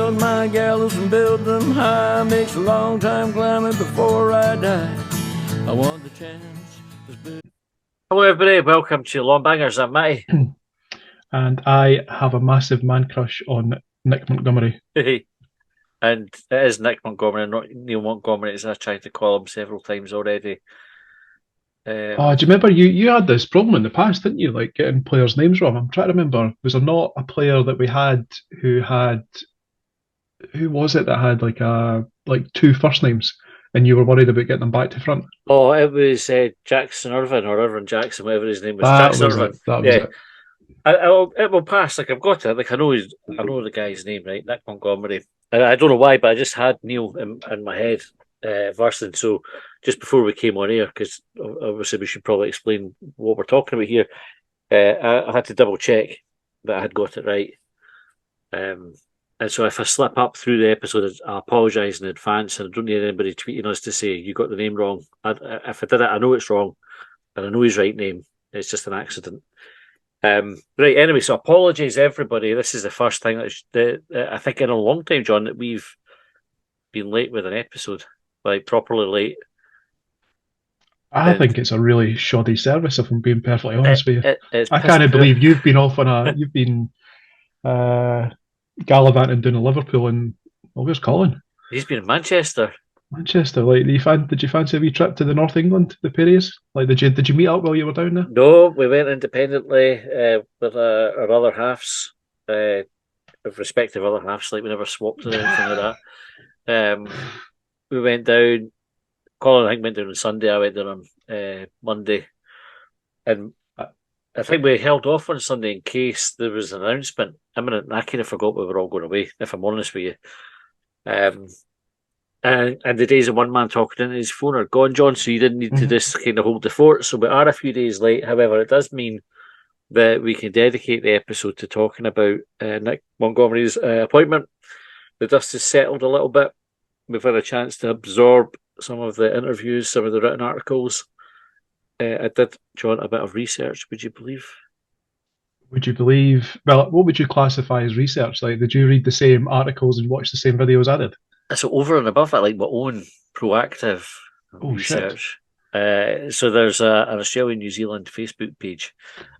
build my gallows and build them high. Makes a long time climbing before I die. I want the chance. Hello everybody, welcome to Longbangers. I'm Matty. And I have a massive man crush on Nick Montgomery. And it is Nick Montgomery, not Neil Montgomery, as I tried to call him several times already. Do you remember you had this problem in the past, didn't you? Like getting players' names wrong. I'm trying to remember. Was there not a player that we had who was it that had like two first names, and you were worried about getting them back to front? Oh, it was Jackson Irvin or Irvin Jackson, whatever his name was. Jackson Irvin. That was it. It will pass. Like I've got it. Like I know the guy's name, right? Nick Montgomery. I don't know why, but I just had Neil in my head first, and so just before we came on air, because obviously we should probably explain what we're talking about here. I had to double check that I had got it right. And so if I slip up through the episode, I apologise in advance, and I don't need anybody tweeting us to say you got the name wrong. If I did it, I know it's wrong, and I know his right name. It's just an accident. Right, anyway, so apologies everybody. This is the first time that I think in a long time, John, that we've been late with an episode, like properly late. I think it's a really shoddy service, if I'm being perfectly honest with you. I can't believe you've been gallivanting down to Liverpool, and where's Colin? He's been in Manchester. Manchester, like, did you fancy a wee trip to the North England, the Perries? Like, did you meet up while you were down there? No, we went independently with our other halves, with respective other halves. Like we never swapped or anything like that. We went down. Colin, I think, went down on Sunday. I went down on Monday, and I think we held off on Sunday in case there was an announcement imminent. I kind of forgot we were all going away, if I'm honest with you. And the days of one man talking into his phone are gone, John, so you didn't need to just kind of hold the fort. So we are a few days late. However, it does mean that we can dedicate the episode to talking about Nick Montgomery's appointment. The dust has settled a little bit. We've had a chance to absorb some of the interviews, some of the written articles. I did, John, a bit of research, would you believe? Would you believe? Well, what would you classify as research? Like, did you read the same articles and watch the same videos I did? So over and above that, like my own proactive research. So there's an Australian-New Zealand Facebook page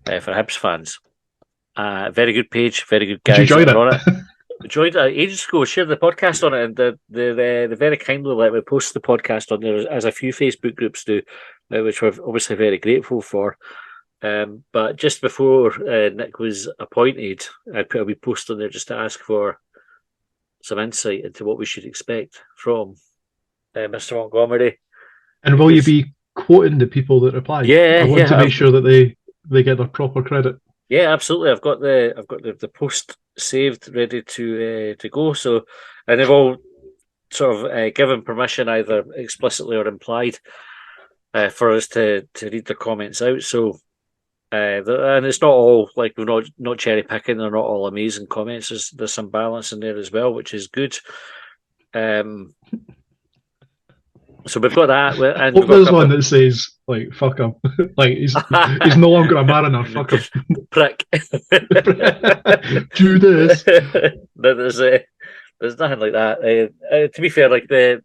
for Hibs fans. Very good page, very good guys. Did you join it? On it. Joined it ages ago, shared the podcast on it, and they very kindly let me post the podcast on there, as a few Facebook groups do, which we're obviously very grateful for. But just before Nick was appointed, I put a wee post on there just to ask for some insight into what we should expect from Mr. Montgomery. And will you be quoting the people that replied? Yeah, I want to make sure that they get their proper credit. Yeah, absolutely. I've got the post saved, ready to go. So, and they've all sort of given permission, either explicitly or implied, for us to read their comments out. So. And it's not all like we're not cherry picking. They're not all amazing comments. There's some balance in there as well, which is good. So we've got that. And there's one that says like "fuck him," like he's no longer a mariner. Fuck him, prick. Do this. There's nothing like that. To be fair, like the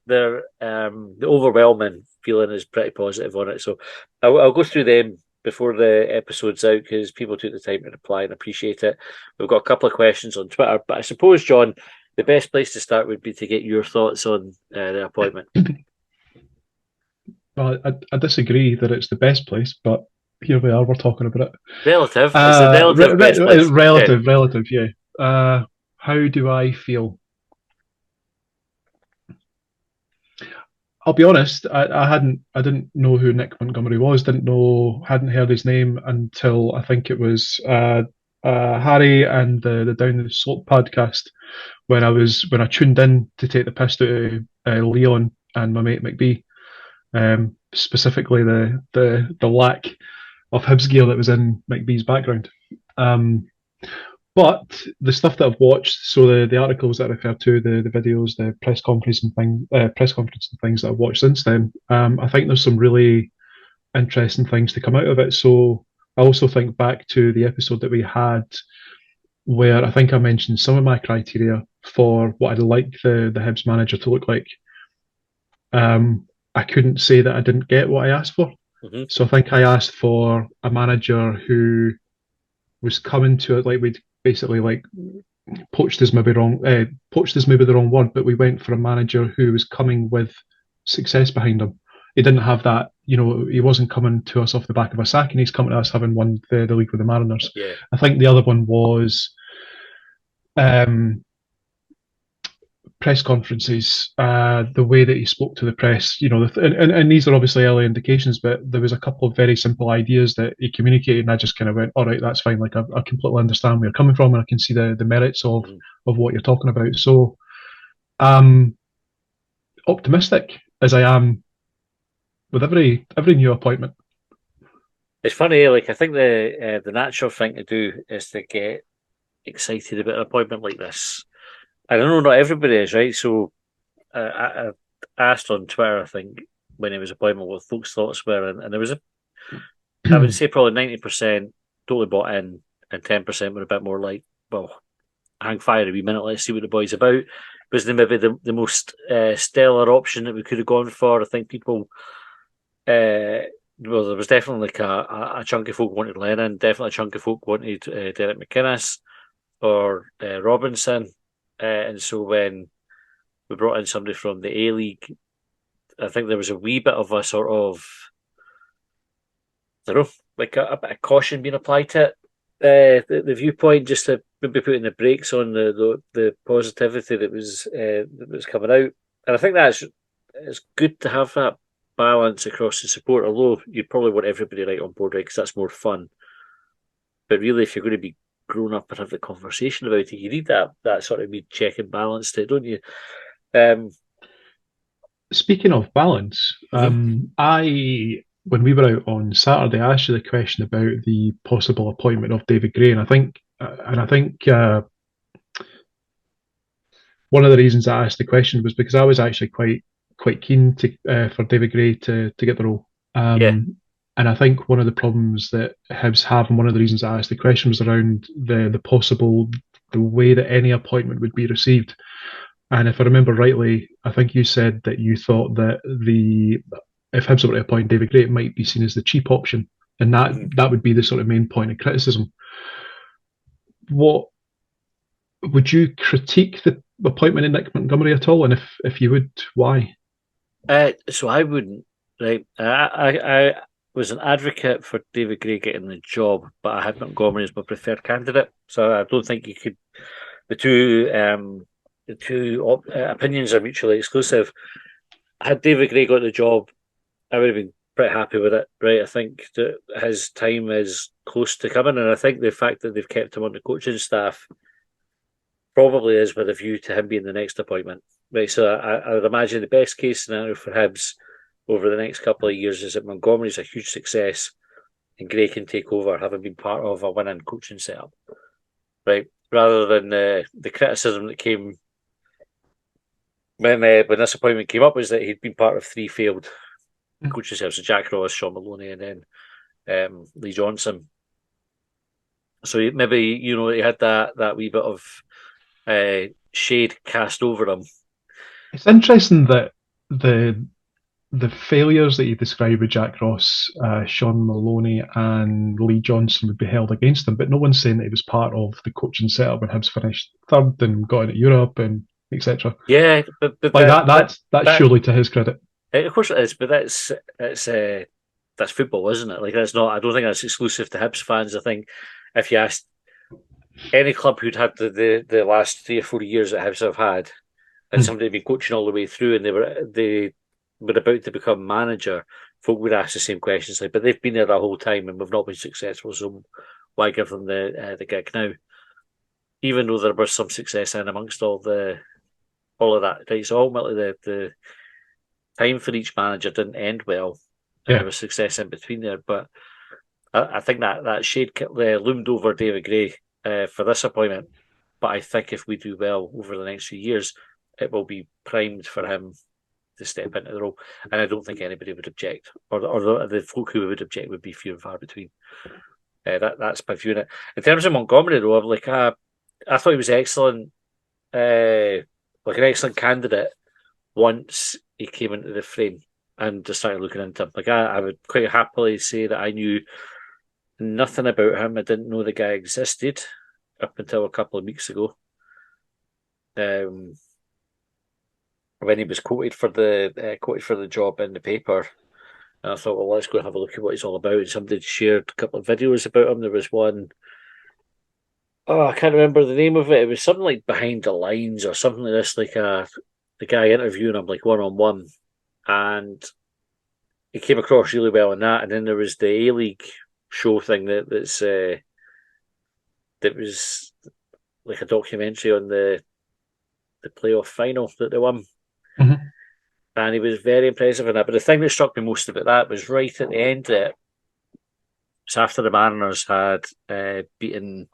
overwhelming feeling is pretty positive on it. So I'll go through them before the episode's out, because people took the time to reply and appreciate it. We've got a couple of questions on Twitter, but I suppose, John, the best place to start would be to get your thoughts on the appointment. Well, I disagree that it's the best place, but here we are, we're talking about it. Relative. It's a relative best place. Relative, yeah. How do I feel? I'll be honest, I didn't know who Nick Montgomery was, hadn't heard his name until I think it was Harry and the Down the Slope podcast when I tuned in to take the piss to Leon and my mate McBee, specifically the lack of Hibs gear that was in McBee's background. But the stuff that I've watched, so the articles that I referred to, the videos, the press conference and things that I've watched since then, I think there's some really interesting things to come out of it. So I also think back to the episode that we had where I think I mentioned some of my criteria for what I'd like the Hibs manager to look like. I couldn't say that I didn't get what I asked for. Mm-hmm. So I think I asked for a manager who was coming to it like we'd basically like poached is maybe wrong. Poached is maybe the wrong word, but we went for a manager who was coming with success behind him. He didn't have that, he wasn't coming to us off the back of a sack, and he's coming to us having won the league with the Mariners. Yeah. I think the other one was press conferences, the way that he spoke to the press, and these are obviously early indications, but there was a couple of very simple ideas that he communicated, and I just kind of went, all right, that's fine. Like I completely understand where you're coming from, and I can see the merits of what you're talking about. So, optimistic as I am with every new appointment. It's funny, like I think the natural thing to do is to get excited about an appointment like this. I don't know, not everybody is, right? So I asked on Twitter, I think, when it was appointment, what folks' thoughts were, and there was I would say probably 90% totally bought in, and 10% were a bit more like, well, hang fire a wee minute, let's see what the boy's about. Was maybe the most stellar option that we could have gone for? I think people, well, there was definitely like a chunk of folk wanted Lennon, definitely a chunk of folk wanted Derek McInnes or Robinson. And so when we brought in somebody from the A-League, I think there was a wee bit of a sort of, I don't know, like a bit of caution being applied to it. The viewpoint, just to maybe putting the brakes on the positivity that was coming out. And I think it's good to have that balance across the support, although you'd probably want everybody right on board, right, because that's more fun. But really, if you're going to be grown up and have the conversation about it, you need that sort of check and balance to it, don't you? Speaking of balance, when we were out on Saturday, I asked you the question about the possible appointment of David Gray, and I think one of the reasons I asked the question was because I was actually quite keen for David Gray to get the role. And I think one of the problems that Hibs have, and one of the reasons I asked the question, was around the way that any appointment would be received. And if I remember rightly, I think you said that you thought that if Hibs were to appoint David Gray, it might be seen as the cheap option, and that would be the sort of main point of criticism. What would you critique the appointment of Nick Montgomery at all? And if you would, why? So I wouldn't. Right, I was an advocate for David Gray getting the job, but I had Montgomery as my preferred candidate. So I don't think you could. The two opinions are mutually exclusive. Had David Gray got the job, I would have been pretty happy with it. Right, I think that his time is close to coming, and I think the fact that they've kept him on the coaching staff probably is with a view to him being the next appointment. Right, so I would imagine the best case scenario for Hibs over the next couple of years is that Montgomery's a huge success and Gray can take over, having been part of a winning coaching setup, right? Rather than the criticism that came when this appointment came up, was that he'd been part of 3 failed coaching setups: so Jack Ross, Sean Maloney, and then Lee Johnson. So maybe he had that wee bit of shade cast over him. It's interesting that the failures that you describe with Jack Ross, Sean Maloney, and Lee Johnson would be held against him, but no one's saying that he was part of the coaching setup when Hibs finished third and got into Europe and etc. Yeah, but like that's surely to his credit. Of course it is, but that's football, isn't it? Like that's not. I don't think that's exclusive to Hibs fans. I think if you asked any club who'd had the last 3 or 4 years that Hibs have had, and somebody had been coaching all the way through, and they were about to become manager, folk would ask the same questions. Like, but they've been there the whole time, and we've not been successful. So why give them the gig now? Even though there was some success in amongst all of that, right? So ultimately, the time for each manager didn't end well. And there was success in between there, but I think that shade loomed over David Gray for this appointment. But I think if we do well over the next few years, it will be primed for him to step into the role, and I don't think anybody would object, or the folk who would object would be few and far between. That's my view on it. In terms of Montgomery, though, I thought he was excellent, like an excellent candidate once he came into the frame and just started looking into him. Like I would quite happily say that I knew nothing about him. I didn't know the guy existed up until a couple of weeks ago. When he was quoted for the job in the paper, and I thought, well, let's go have a look at what he's all about. And somebody shared a couple of videos about him. There was one, oh, I can't remember the name of it. It was something like Behind the Lines or something like this, like the guy interviewing him like one on one, and he came across really well in that. And then there was the A League show thing that was like a documentary on the playoff final that they won. Mm-hmm. And he was very impressive in that. But the thing that struck me most about that was right at the end of it. It's after the Mariners had beaten,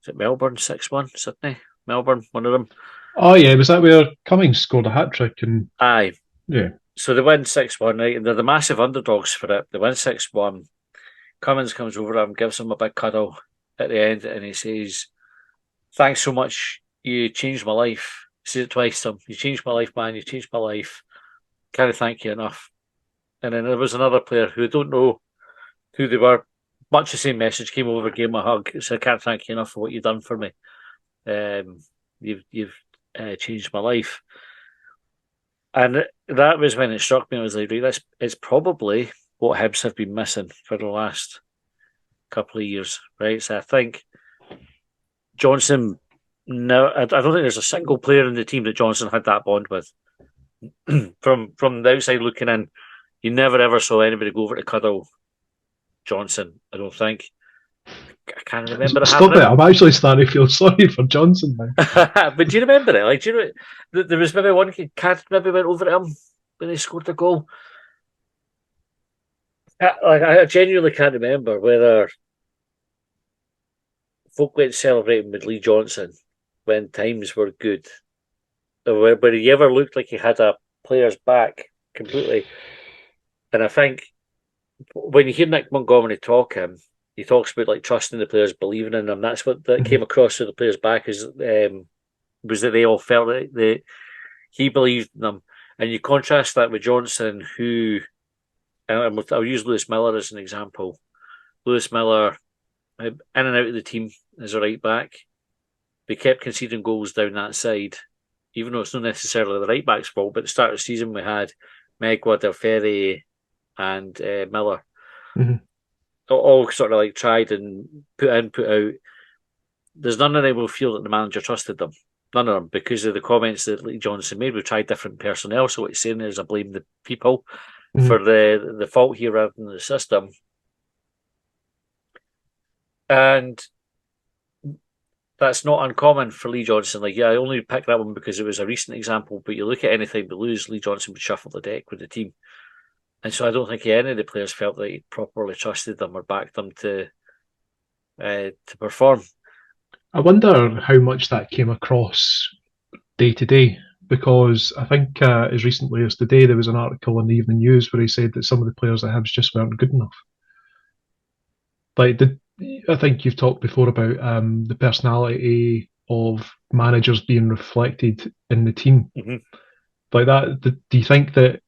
is it Melbourne 6-1? Sydney? Melbourne, one of them. Oh yeah, was that where Cummings scored a hat trick? And Aye. Yeah. So they win 6-1, right? And they're the massive underdogs for it. They win 6-1. Cummins comes over to him, gives him a big cuddle at the end, and he says, "Thanks so much. You changed my life." He says it twice to him. "You changed my life, man. You changed my life. Can't thank you enough." And then there was another player who I don't know who they were. Much the same message, came over, gave him a hug. Said, "I can't thank you enough for what you've done for me. You've changed my life." And that was when it struck me. I was like, "This is probably what Hibs have been missing for the last couple of years, right?" So I think Johnson. No, I don't think there's a single player in the team that Johnson had that bond with. From the outside looking in, you never ever saw anybody go over to cuddle Johnson. I don't think. I can't remember. Stop it! I'm actually starting to feel sorry for Johnson now. But do you remember it? Like, do you know there was maybe one cat maybe went over to him when he scored the goal. I genuinely can't remember whether folk went celebrating with Lee Johnson when times were good, or whether he ever looked like he had a player's back completely. And I think when you hear Nick Montgomery talking, he talks about like trusting the players, believing in them. That's what that came across to the players' back was that they all felt that he believed in them. And you contrast that with Johnson, who, and I'll use Lewis Miller as an example. Lewis Miller, in and out of the team as a right back, they kept conceding goals down that side, even though it's not necessarily the right back's fault. But at the start of the season, we had Megwa, Del Ferry, and Miller. Mm-hmm. All sort of like tried and put in, put out. There's none of them will feel that the manager trusted them. None of them, because of the comments that Lee Johnson made. We've tried different personnel, so what he's saying is I blame the people for the fault here rather than the system. And that's not uncommon for Lee Johnson. Like, yeah, I only picked that one because it was a recent example, but you look at anything but lose, Lee Johnson would shuffle the deck with the team. And so I don't think any of the players felt that he properly trusted them or backed them to perform. I wonder how much that came across day to day, because I think as recently as today there was an article in the Evening News where he said that some of the players at Hibs just weren't good enough. Like, I think you've talked before about the personality of managers being reflected in the team. Mm-hmm. Like that, do you think that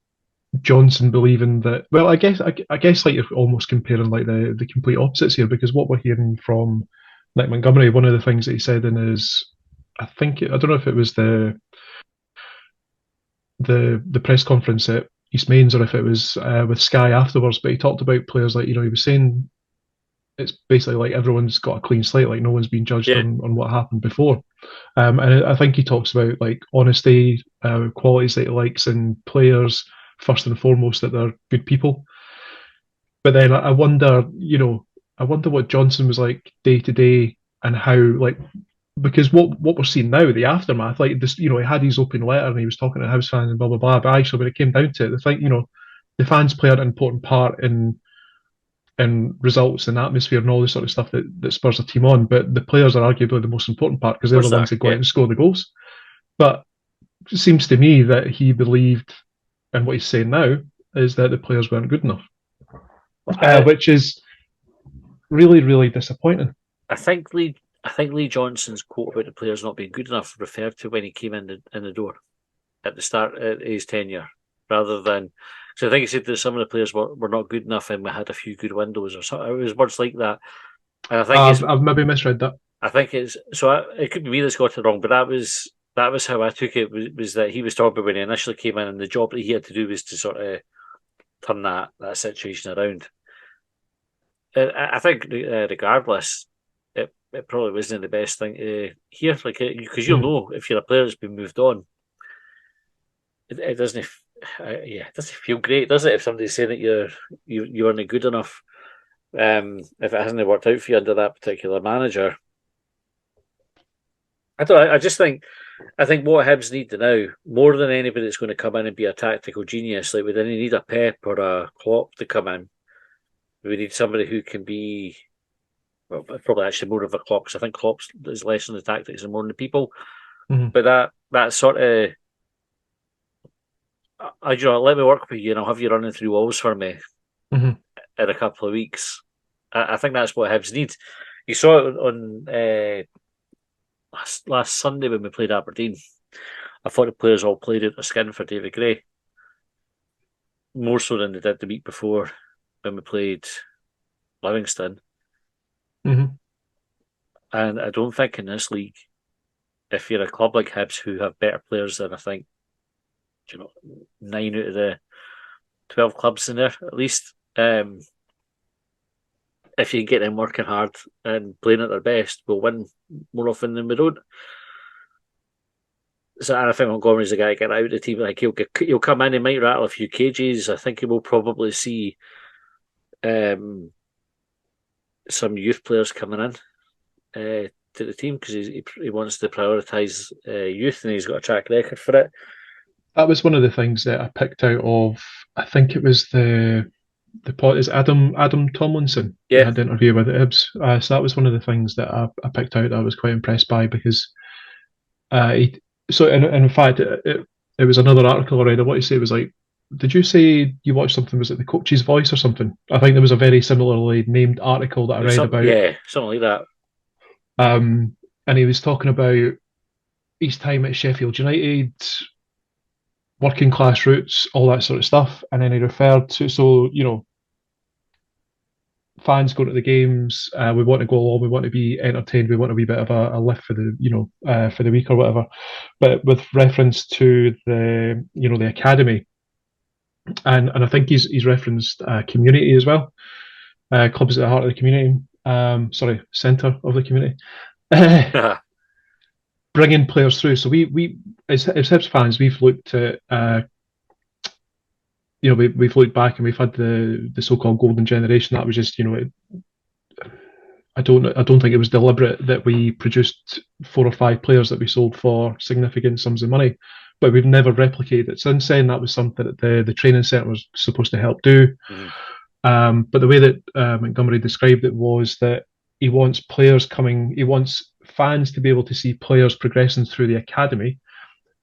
Johnson believing that? Well, I guess like you're almost comparing like the complete opposites here, because what we're hearing from Nick Montgomery, one of the things that he said in his, I don't know if it was the press conference at East Mains or if it was with Sky afterwards, but he talked about players like, he was saying it's basically like everyone's got a clean slate, like no one's been judged on what happened before. And I think he talks about like honesty, qualities that he likes in players, first and foremost, that they're good people. But then I wonder what Johnson was like day to day and how, like, because what we're seeing now, the aftermath, like this, he had his open letter and he was talking to House fans and blah blah blah. But actually, when it came down to it, the thing, the fans play an important part in results and atmosphere and all this sort of stuff that spurs a team on. But the players are arguably the most important part because they're the ones that go out and score the goals. But it seems to me that he believed, and what he's saying now is that the players weren't good enough, which is really, really disappointing. I think Lee I think Lee Johnson's quote about the players not being good enough referred to when he came in the door at the start of his tenure, rather than. So I think he said that some of the players were not good enough, and we had a few good windows or something. It was words like that, and I think I've maybe misread that. I think it's so. It could be me that's got it wrong, but that was how I took it. Was that he was talking about when he initially came in, and the job that he had to do was to sort of turn that situation around. I think, regardless, it probably wasn't the best thing to hear, like because you'll know if you're a player that's been moved on. It doesn't, it doesn't feel great, does it? If somebody's saying that you weren't good enough, if it hasn't worked out for you under that particular manager. I don't. I just think. I think what Hibs need to now, more than anybody that's going to come in and be a tactical genius, like we didn't need a Pep or a Klopp to come in. We need somebody who can be, well, probably actually more of a Klopp, because I think Klopp is less on the tactics and more on the people. Mm-hmm. But that sort of, let me work with you and I'll have you running through walls for me in a couple of weeks. I think that's what Hibs need. You saw it on last Sunday when we played Aberdeen. I thought the players all played out their skin for David Gray, more so than they did the week before when we played Livingston. Mm-hmm. And I don't think in this league, if you're a club like Hibs who have better players than I think, 9 out of the 12 clubs in there at least, if you can get them working hard and playing at their best, we'll win more often than we don't. So I think Montgomery's the guy to get out of the team. Like he'll come in, he might rattle a few cages. I think he will probably see some youth players coming in to the team because he wants to prioritise youth, and he's got a track record for it. That was one of the things that I picked out of. I think it was the pot is Adam Tomlinson. Yeah, I had the interview with the Hibs. So that was one of the things that I picked out that I was quite impressed by because in fact it was another article I read. I want to say it was like, did you say you watched something? Was it The Coach's Voice or something? I think there was a very similarly named article that I read about. Yeah, something like that. And he was talking about his time at Sheffield United, working class roots, all that sort of stuff. And then he referred to, fans go to the games, we want to go along, we want to be entertained, we want a wee bit of a lift for the week or whatever. But with reference to the academy, and I think he's referenced community as well. Clubs at the heart of the community, centre of the community. Bringing players through. So we as Hibs fans, we've looked at we've looked back and we've had the so-called golden generation. That was just I don't think it was deliberate that we produced 4 or 5 players that we sold for significant sums of money, but we've never replicated it since then. That was something that the training centre was supposed to help do. But the way that Montgomery described it was that he wants players coming. He wants fans to be able to see players progressing through the academy,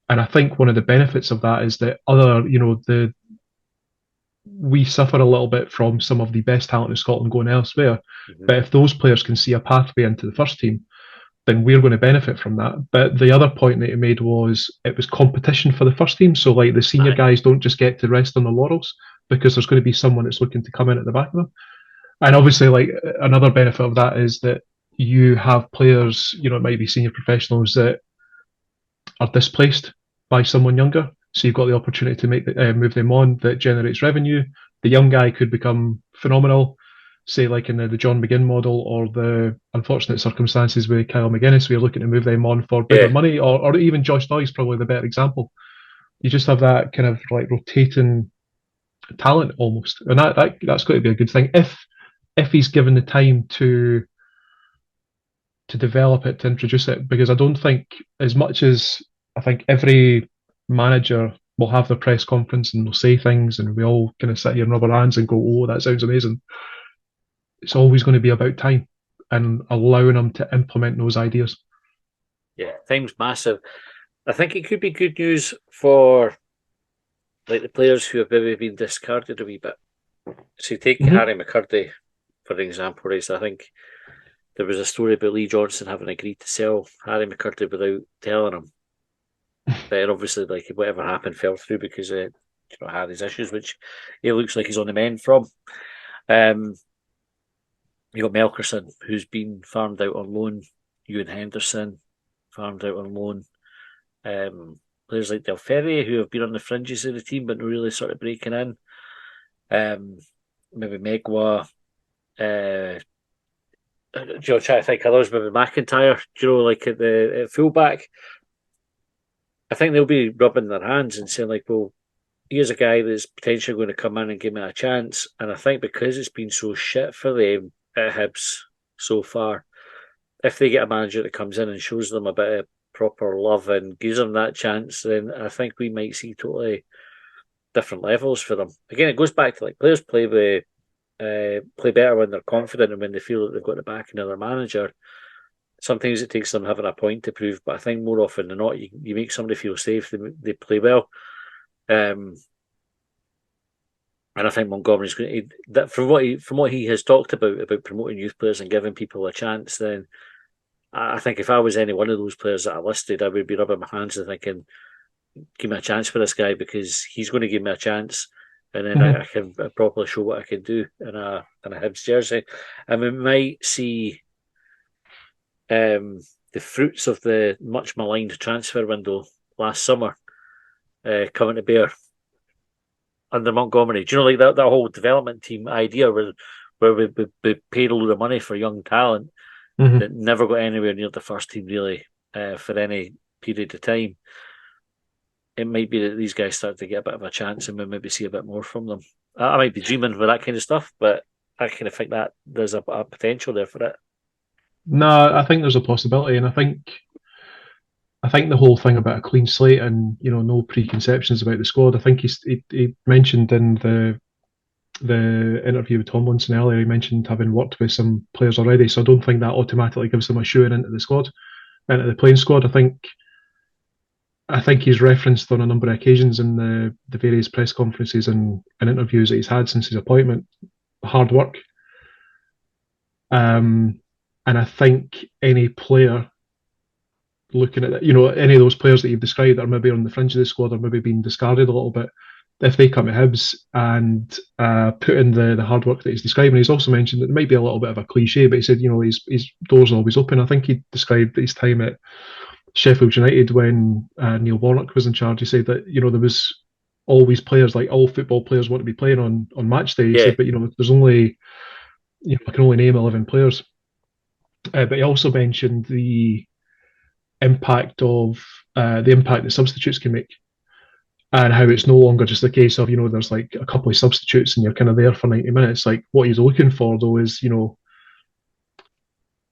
and I think one of the benefits of that is that we suffer a little bit from some of the best talent in Scotland going elsewhere. But if those players can see a pathway into the first team, then we're going to benefit from that. But the other point that he made was it was competition for the first team. So like the senior guys don't just get to rest on the laurels because there's going to be someone that's looking to come in at the back of them. And obviously, like another benefit of that is that you have players, it might be senior professionals that are displaced by someone younger. So you've got the opportunity to move them on. That generates revenue. The young guy could become phenomenal, say like in the John McGinn model, or the unfortunate circumstances with Kyle McGuinness, we're looking to move them on for bigger money, or even Josh Doy's probably the better example. You just have that kind of like rotating talent almost, and that's going to be a good thing if he's given the time to develop it, to introduce it, because I don't think, as much as I think every manager will have their press conference and they'll say things and we all kind of sit here and rub our hands and go, oh, that sounds amazing. It's always going to be about time and allowing them to implement those ideas. Yeah, time's massive. I think it could be good news for like the players who have maybe been discarded a wee bit. So you take Harry McCurdy, for example, right? So I think there was a story about Lee Johnson having agreed to sell Harry McCurdy without telling him. But obviously, like whatever happened fell through because of Harry's issues, which he looks like he's on the mend from. You got Melkerson, who's been farmed out on loan. Ewan Henderson, farmed out on loan. Players like Del Ferry, who have been on the fringes of the team, but not really sort of breaking in. Maybe Megwa. Try to think others, maybe McIntyre, like at fullback. I think they'll be rubbing their hands and saying, like, well, here's a guy that's potentially going to come in and give me a chance. And I think because it's been so shit for them at Hibs so far, if they get a manager that comes in and shows them a bit of proper love and gives them that chance, then I think we might see totally different levels for them. Again, it goes back to like players play better when they're confident and when they feel that they've got the backing of their manager. Sometimes it takes them having a point to prove, but I think more often than not, you make somebody feel safe, they play well. And I think Montgomery's going to, from what he has talked about promoting youth players and giving people a chance. Then I think if I was any one of those players that I listed, I would be rubbing my hands and thinking, "Give me a chance for this guy because he's going to give me a chance, and then I can properly show what I can do in a Hibs jersey." And we might see the fruits of the much maligned transfer window last summer coming to bear under Montgomery. Do you know, like that whole development team idea where we paid a load of money for young talent that never got anywhere near the first team really for any period of time? It might be that these guys start to get a bit of a chance and we maybe see a bit more from them. I might be dreaming with that kind of stuff, but I kind of think that there's a potential there for it. No, I think there's a possibility, and I think the whole thing about a clean slate and no preconceptions about the squad. I think he mentioned in the interview with Tomlinson earlier. He mentioned having worked with some players already, so I don't think that automatically gives him a shoe-in into the squad, into the playing squad. I think he's referenced on a number of occasions in the various press conferences and interviews that he's had since his appointment, hard work. And I think any player looking at any of those players that you've described that are maybe on the fringe of the squad or maybe being discarded a little bit, if they come to Hibs and put in the hard work that he's describing. He's also mentioned that it might be a little bit of a cliche, but he said, his doors are always open. I think he described his time at Sheffield United when Neil Warnock was in charge. He said that, there was always players, like all football players want to be playing on match day. He said, but, there's only, I can only name 11 players. But he also mentioned the impact that substitutes can make, and how it's no longer just a case of there's like a couple of substitutes and you're kind of there for 90 minutes. Like what he's looking for though is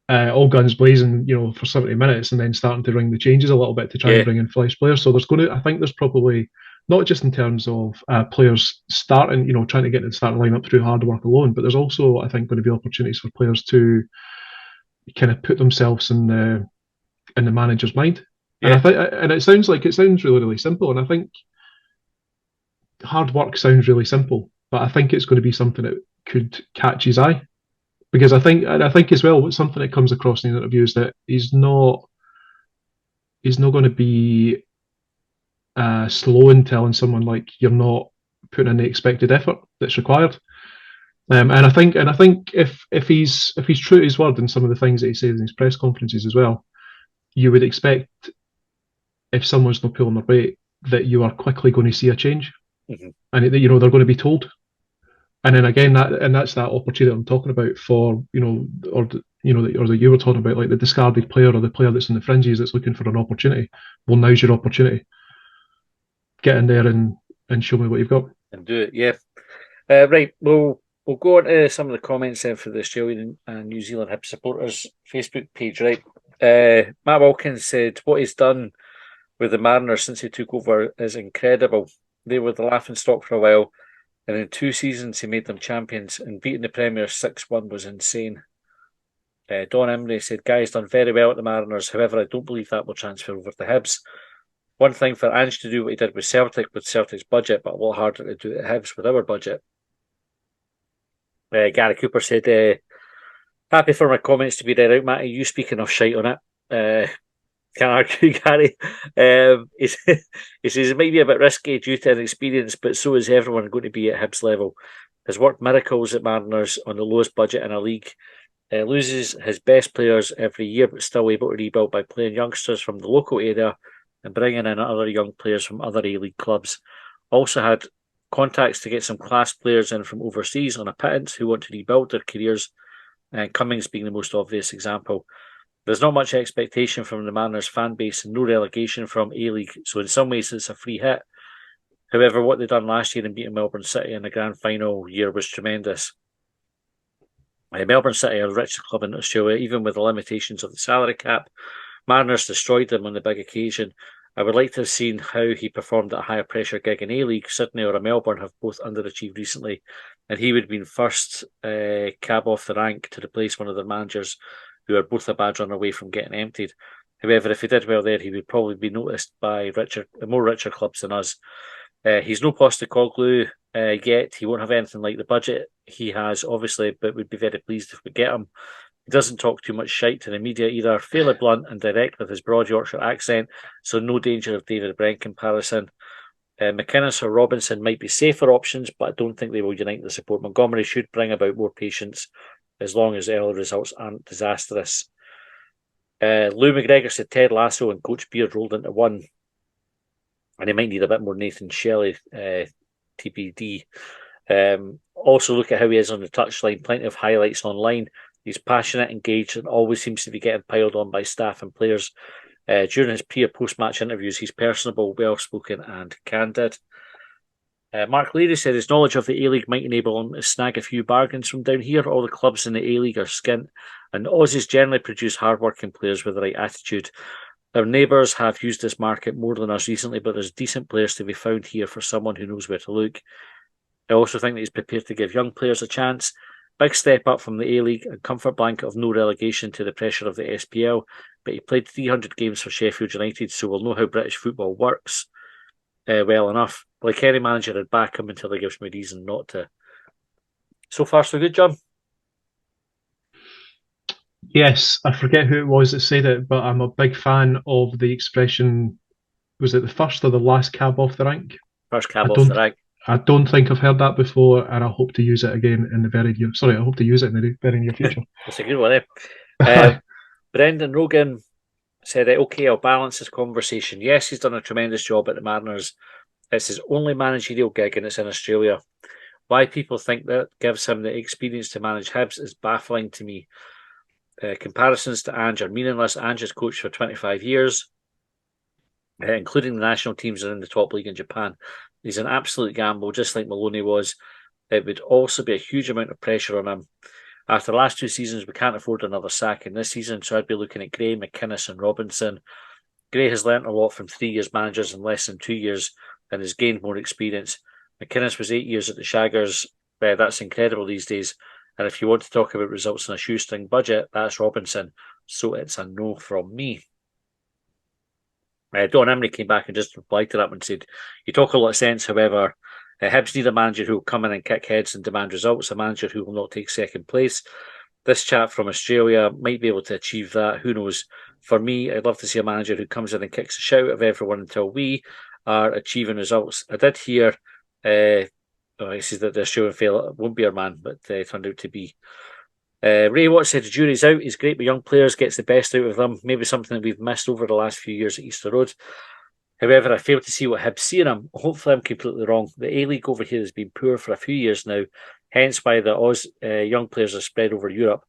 all guns blazing for 70 minutes and then starting to ring the changes a little bit to try and bring in fresh players. So I think there's probably not just in terms of players starting trying to get to the starting lineup through hard work alone, but there's also I think going to be opportunities for players to kind of put themselves in the manager's mind. And it sounds really, really simple. And I think hard work sounds really simple, but I think it's going to be something that could catch his eye. Because I think as well, something that comes across in the interview is that he's not going to be slow in telling someone like you're not putting in the expected effort that's required. And I think if he's true to his word in some of the things that he says in his press conferences as well, you would expect if someone's not pulling their weight that you are quickly going to see a change, and they're going to be told. And then again, that's that opportunity I'm talking about for or that you were talking about, like the discarded player or the player that's in the fringes that's looking for an opportunity. Well, now's your opportunity. Get in there and show me what you've got and do it. Yeah, right. We'll go on to some of the comments then for the Australian and New Zealand Hibs supporters Facebook page. Right, Matt Wilkins said what he's done with the Mariners since he took over is incredible. They were the laughing stock for a while, and in 2 seasons he made them champions, and beating the Premier 6-1 was insane. Don Emery said, guys done very well at the Mariners, however I don't believe that will transfer over to Hibs. One thing for Ange to do what he did with Celtic, with Celtic's budget, but a lot harder to do at Hibs with our budget. Gary Cooper said, Happy for my comments to be read out, Matty. You speaking of shite on it. Can't argue, Gary. He says it might be a bit risky due to inexperience, but so is everyone going to be at Hibs level. Has worked miracles at Mariners on the lowest budget in a league. Loses his best players every year, but still able to rebuild by playing youngsters from the local area and bringing in other young players from other A-League clubs. Also had contacts to get some class players in from overseas on a pittance who want to rebuild their careers, and Cummings being the most obvious example. There's not much expectation from the Mariners fan base and no relegation from A-League, so in some ways it's a free hit. However, what they done last year in beating Melbourne City in the grand final year was tremendous. Melbourne City are the richest club in Australia, even with the limitations of the salary cap. Mariners destroyed them on the big occasion. I would like to have seen how he performed at a higher pressure gig in A-League. Sydney or Melbourne have both underachieved recently, and he would have been first cab off the rank to replace one of their managers, who are both a bad run away from getting emptied. However, if he did well there, he would probably be noticed by more richer clubs than us. He's no Postecoglou yet. He won't have anything like the budget he has, obviously, but would be very pleased if we get him. He doesn't talk too much shite to the media either. Fairly blunt and direct with his broad Yorkshire accent, so no danger of David Brent comparison. McInnes or Robinson might be safer options, but I don't think they will unite the support. Montgomery should bring about more patience as long as early results aren't disastrous. Lou McGregor said Ted Lasso and Coach Beard rolled into one, and he might need a bit more Nathan Shelley, TBD. Also, look at how he is on the touchline. Plenty of highlights online. He's passionate, engaged, and always seems to be getting piled on by staff and players. During his pre- or post-match interviews, he's personable, well-spoken, and candid. Mark Leary said his knowledge of the A-League might enable him to snag a few bargains from down here. All the clubs in the A-League are skint, and Aussies generally produce hard-working players with the right attitude. Our neighbours have used this market more than us recently, but there's decent players to be found here for someone who knows where to look. I also think that he's prepared to give young players a chance. Big step up from the A-League, a comfort blanket of no relegation to the pressure of the SPL, but he played 300 games for Sheffield United, so we'll know how British football works well enough. Like any manager, I'd back him until he gives me reason not to. So far, so good, John? Yes, I forget who it was that said it, but I'm a big fan of the expression, was it the first or the last cab off the rank? First cab off the rank. I don't think I've heard that before, and I hope to use it again in the very near. Sorry, I hope to use it in the very near future. That's a good one, eh? Brendan Rogan said, "Okay, I'll balance this conversation. Yes, he's done a tremendous job at the Mariners. It's his only managerial gig, and it's in Australia. Why people think that gives him the experience to manage Hibs is baffling to me. Comparisons to Ange are meaningless. Ange has coached for 25 years, including the national teams that are in the top league in Japan. He's an absolute gamble, just like Maloney was. It would also be a huge amount of pressure on him. After the last 2 seasons, we can't afford another sack in this season, so I'd be looking at Gray, McInnes and Robinson. Gray has learnt a lot from 3 years managers in less than 2 years and has gained more experience. McInnes was 8 years at the Shaggers. That's incredible these days. And if you want to talk about results in a shoestring budget, that's Robinson. So it's a no from me." Don Emery came back and just replied to that and said, "You talk a lot of sense, however, Hibs need a manager who will come in and kick heads and demand results, a manager who will not take second place. This chap from Australia might be able to achieve that. Who knows? For me, I'd love to see a manager who comes in and kicks the shout of everyone until we are achieving results." I did hear, he says that the Australian fella won't be our man, but turned out to be. Ray Watts said the jury's out. He's great with young players, gets the best out of them. Maybe something that we've missed over the last few years at Easter Road. However, I fail to see what Hibs see in him. Hopefully, I'm completely wrong. The A-League over here has been poor for a few years now, hence why the young players are spread over Europe.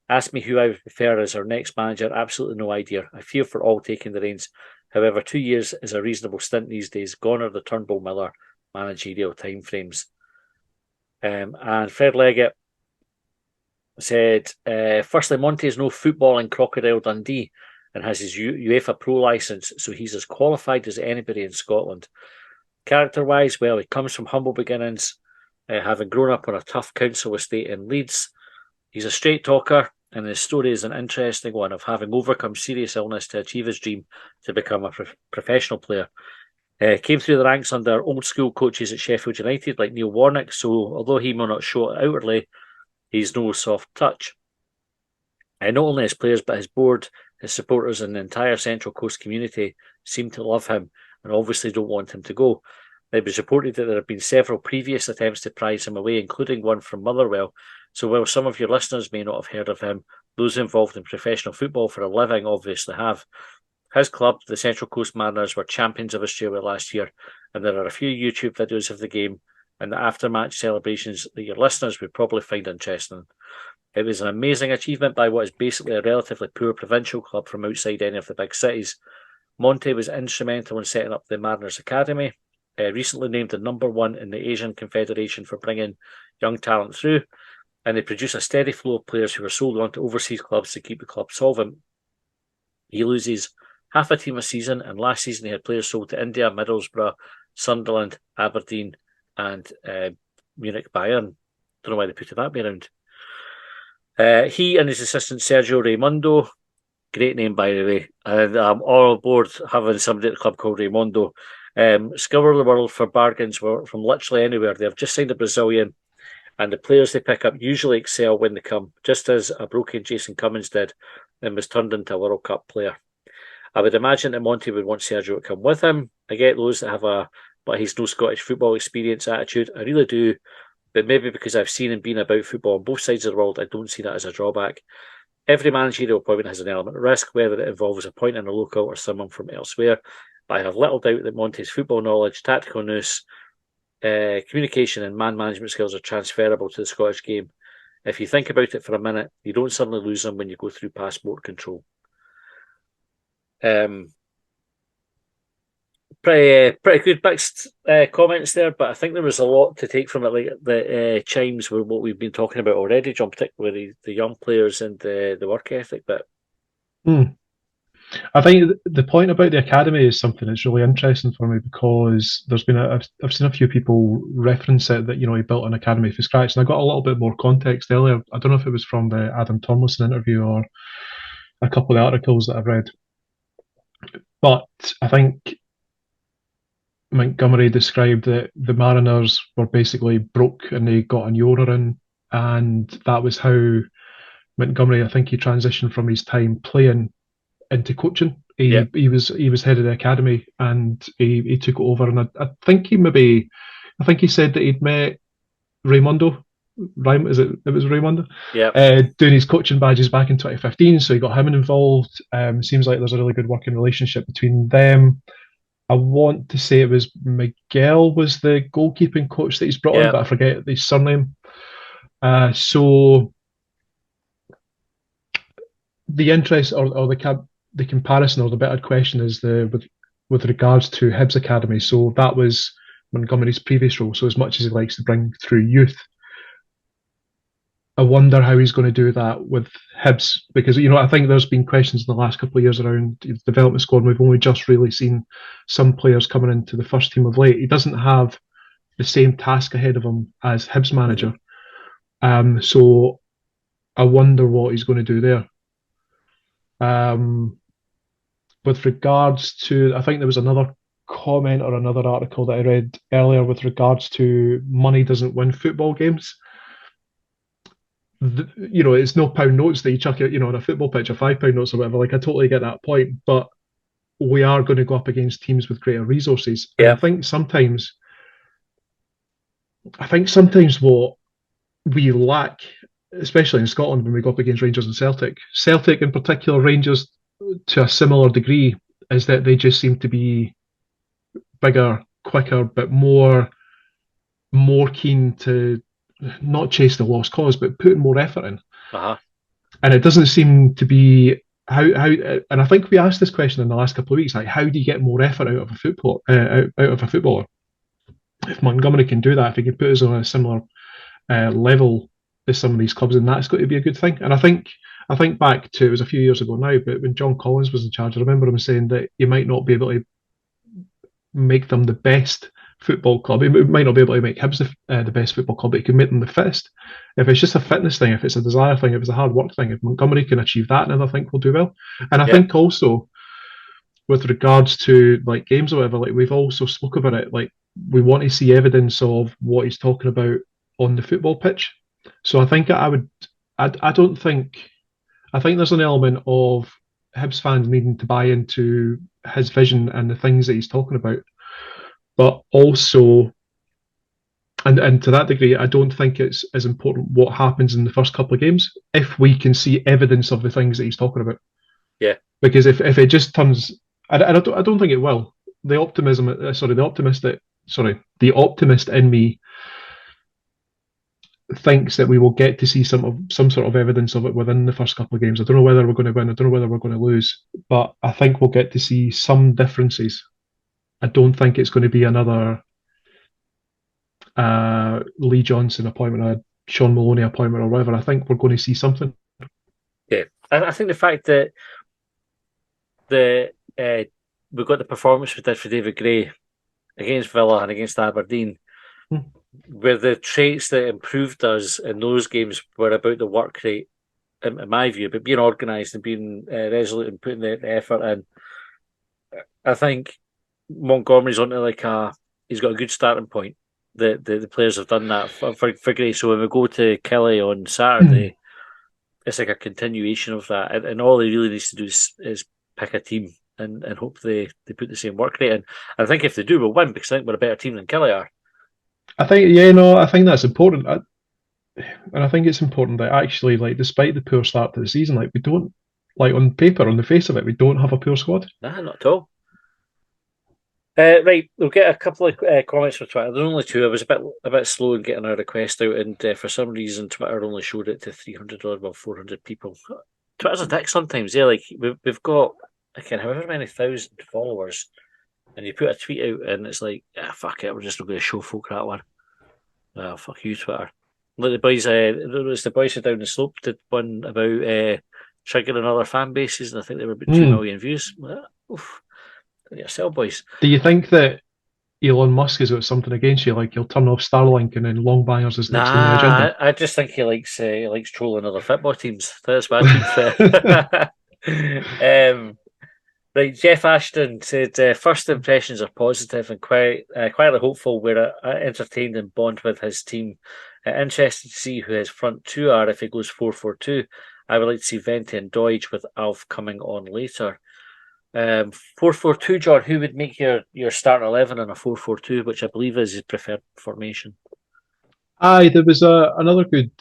Ask me who I would prefer as our next manager. Absolutely no idea. I fear for all taking the reins. However, 2 years is a reasonable stint these days. Gone are the Turnbull Miller managerial timeframes. And Fred Leggett said, firstly, Monty is no footballing Crocodile Dundee and has his UEFA Pro licence, so he's as qualified as anybody in Scotland. Character-wise, well, he comes from humble beginnings, having grown up on a tough council estate in Leeds. He's a straight talker, and his story is an interesting one of having overcome serious illness to achieve his dream to become a professional player. Came through the ranks under old-school coaches at Sheffield United like Neil Warnock, so although he may not show it outwardly, he's no soft touch. Not only his players, but his board, his supporters, and the entire Central Coast community seem to love him and obviously don't want him to go. It was reported that there have been several previous attempts to prize him away, including one from Motherwell. So while some of your listeners may not have heard of him, those involved in professional football for a living obviously have. His club, the Central Coast Mariners, were champions of Australia last year, and there are a few YouTube videos of the game and the after-match celebrations that your listeners would probably find interesting. It was an amazing achievement by what is basically a relatively poor provincial club from outside any of the big cities. Monty was instrumental in setting up the Mariners Academy, recently named the #1 in the Asian Confederation for bringing young talent through, and they produce a steady flow of players who are sold on to overseas clubs to keep the club solvent. He loses half a team a season, and last season he had players sold to India, Middlesbrough, Sunderland, Aberdeen, and Munich Bayern. Don't know why they put it that way around. He and his assistant Sergio Raimundo, great name by the way, and I'm all aboard having somebody at the club called Raimundo, scour the world for bargains from literally anywhere. They've just signed a Brazilian, and the players they pick up usually excel when they come, just as a broken Jason Cummins did and was turned into a World Cup player. I would imagine that Monty would want Sergio to come with him. I get those that have but he's no Scottish football experience attitude. I really do. But maybe because I've seen and been about football on both sides of the world, I don't see that as a drawback. Every managerial appointment has an element of risk, whether it involves appointing a local or someone from elsewhere. But I have little doubt that Monty's football knowledge, tactical nous, communication and man management skills are transferable to the Scottish game. If you think about it for a minute, you don't suddenly lose them when you go through passport control. Pretty good mixed comments there, but I think there was a lot to take from it. Like the chimes were what we've been talking about already, John, particularly the young players and the work ethic bit. I think the point about the academy is something that's really interesting for me, because there's been I've seen a few people reference it that, you know, he built an academy from scratch, and I got a little bit more context earlier. I don't know if it was from the Adam Tomlinson interview or a couple of the articles that I've read, but I think Montgomery described that the Mariners were basically broke and they got a new owner in, and that was how Montgomery, I think, he transitioned from his time playing into coaching. He was head of the academy, and he took it over. And I think he said that he'd met Raimundo. It was Raimundo? Yeah. Doing his coaching badges back in 2015, so he got him involved. Seems like there's a really good working relationship between them. I want to say it was Miguel was the goalkeeping coach that he's brought in, but I forget his surname. So the interest or the comparison or the better question is with regards to Hibs Academy. So that was Montgomery's previous role. So as much as he likes to bring through youth, I wonder how he's going to do that with Hibs, because, you know, I think there's been questions in the last couple of years around the development squad, and we've only just really seen some players coming into the first team of late. He doesn't have the same task ahead of him as Hibs manager. So I wonder what he's going to do there. With regards to, I think there was another comment or another article that I read earlier with regards to money doesn't win football games. You know, it's no pound notes that you chuck out, you know, on a football pitch, or £5 notes or whatever. Like, I totally get that point, but we are going to go up against teams with greater resources. And I think sometimes what we lack, especially in Scotland, when we go up against Rangers and Celtic in particular, Rangers to a similar degree, is that they just seem to be bigger, quicker, but more keen to not chase the lost cause, but putting more effort in. And it doesn't seem to be how. And I think we asked this question in the last couple of weeks, like, how do you get more effort out of a footballer? If Montgomery can do that, if he can put us on a similar level as some of these clubs, and that's going to be a good thing. And I think back to, it was a few years ago now, but when John Collins was in charge, I remember him saying that you might not be able to make them the best football club. He might not be able to make Hibs the best football club, but he can make them the fittest. If it's just a fitness thing, if it's a desire thing, if it's a hard work thing, if Montgomery can achieve that, then I think we'll do well. And I think also with regards to like games or whatever, like we've also spoke about it, like we want to see evidence of what he's talking about on the football pitch. So I think I don't think I think there's an element of Hibs fans needing to buy into his vision and the things that he's talking about, but also, and to that degree, I don't think it's as important what happens in the first couple of games if we can see evidence of the things that he's talking about. Yeah. Because if it just turns, I don't think it will. The optimist in me thinks that we will get to see some sort of evidence of it within the first couple of games. I don't know whether we're going to win. I don't know whether we're going to lose, but I think we'll get to see some differences. I don't think it's going to be another Lee Johnson appointment, a Sean Maloney appointment, or whatever. I think we're going to see something. Yeah, I think the fact that we got the performance we did for David Gray against Villa and against Aberdeen, where the traits that improved us in those games were about the work rate, in my view, but being organised and being resolute and putting the effort in. I think Montgomery's onto he's got a good starting point. The players have done that for Gray. So when we go to Kelly on Saturday, it's like a continuation of that, and all he really needs to do is pick a team and hope they put the same work rate in. I think if they do, we'll win because I think we're a better team than Kelly are. I think that's important, and I think it's important that actually, despite the poor start to the season, we don't, on paper, on the face of it, we don't have a poor squad. Nah, not at all. Right, we'll get a couple of comments from Twitter. There's only two. I was a bit slow in getting our request out, and for some reason, Twitter only showed it to 300 or 400 people. Twitter's a dick sometimes. Yeah, we've got however many thousand followers, and you put a tweet out, and it's like, fuck it, we're just not going to show folk that one. Fuck you, Twitter. Like the boys, the boys down the slope did one about triggering other fan bases, and I think they were about 2 million views. Oof. Yourself, boys. Do you think that Elon Musk has got something against you? He'll turn off Starlink and then Longbangers is next on the agenda? I just think he likes trolling other football teams. That's my team. Right, Jeff Ashton said, first impressions are positive and quietly hopeful. We're entertained and bond with his team. Interested to see who his front two are if he goes 4-4-2. I would like to see Vente and Deutsch with Alf coming on later. 4-4-2, John, who would make your starting 11 in a 4-4-2, which I believe is his preferred formation? Aye, there was another good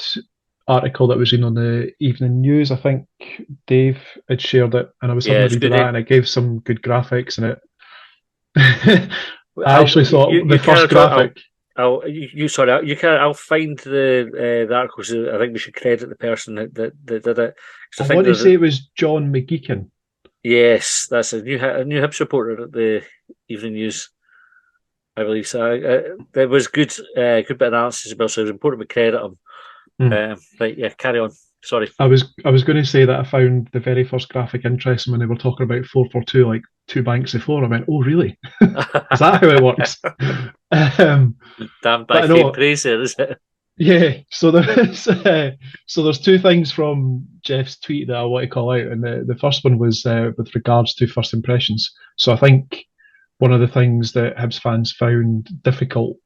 article that was in on the evening news. I think Dave had shared it, and I was having a read of that, and it gave some good graphics in it. I actually thought the first graphic. I'll find the article. So I think we should credit the person that did it. I want to say it was John McGeechan. Yes, that's a new Hibs reporter at the evening news, I believe. So there was good bit of analysis about. So it was important we credit him. Right, yeah, carry on. Sorry. I was going to say that I found the very first graphic interesting when they were talking about 4-4-2, like 2 banks of 4. I went, oh really? Is that how it works? Damned by fame praise there, is it? Yeah. So there's 2 things from Jeff's tweet that I want to call out, and the first one was with regards to first impressions. So I think one of the things that Hibs fans found difficult,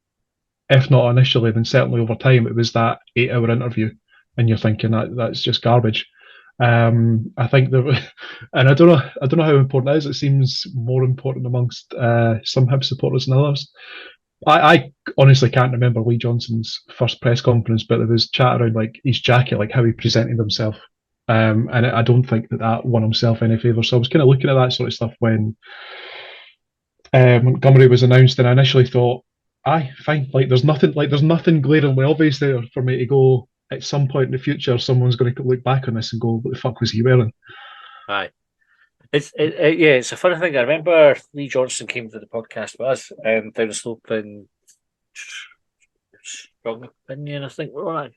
if not initially, then certainly over time, it was that 8-hour interview, and you're thinking that's just garbage. I think and I don't know how important it is. It seems more important amongst some Hibs supporters than others. I honestly can't remember Lee Johnson's first press conference, but there was chat around his jacket, how he presented himself, and I don't think that won himself any favours. So I was kind of looking at that sort of stuff when Montgomery was announced, and I initially thought, aye, fine. There's nothing glaringly obvious there for me to go. At some point in the future, someone's going to look back on this and go, "What the fuck was he wearing?" Aye, it's a funny thing. I remember Lee Johnson came to the podcast with us down the slope in Strong Opinion. I think might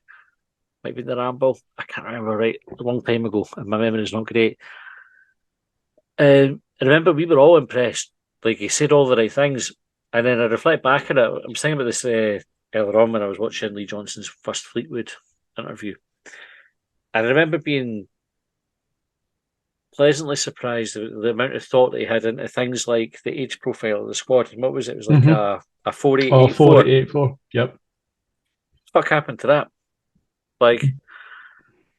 be the Ramble. I can't remember right. A long time ago, and my memory is not great. I remember we were all impressed. He said all the right things. And then I reflect back on it. I was thinking about this earlier on when I was watching Lee Johnson's first Fleetwood interview. And I remember being pleasantly surprised at the amount of thought that he had into things like the age profile of the squad. And what was it? It was like a 4-8-8-4. 4-8-8-4, yep. What happened to that?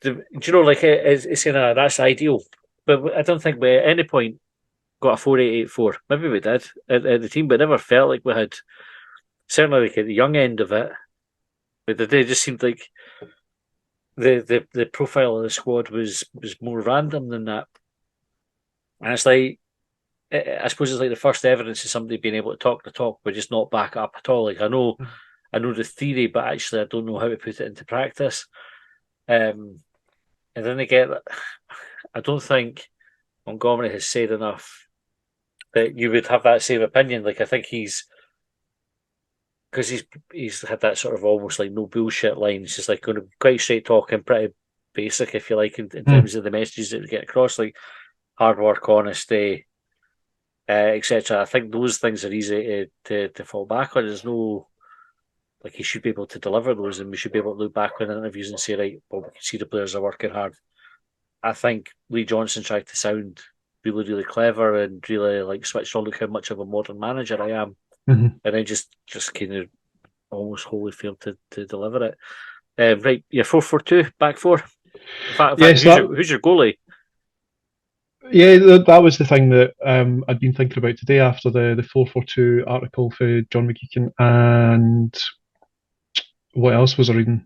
do you know, like it's kind of that's ideal, but I don't think we at any point got a 4-8-8-4. Maybe we did at the team, but it never felt like we had. Certainly, like at the young end of it, but the day just seemed like the profile of the squad was more random than that. And it's like I suppose it's like the first evidence of somebody being able to talk the talk, but just not back it up at all. Like I know the theory, but actually I don't know how to put it into practice. And then again, I don't think Montgomery has said enough that you would have that same opinion. Like I think because he's had that sort of almost like no bullshit line. It's just like going to be quite straight talking, pretty basic if you like in terms of the messages that we get across, like hard work, honesty, etc. I think those things are easy to fall back on. There's no like he should be able to deliver those, and we should be able to look back on interviews and say, right, well, we can see the players are working hard. I think Lee Johnson tried to sound really, really clever and really like switched on. Look how much of a modern manager I am, and then just kind of almost wholly failed to deliver it. Right, yeah, 4-4-2 back four. In fact, Yes, who's your goalie? Yeah, that was the thing that I'd been thinking about today after the 442 article for John McGeechan, and what else was I reading?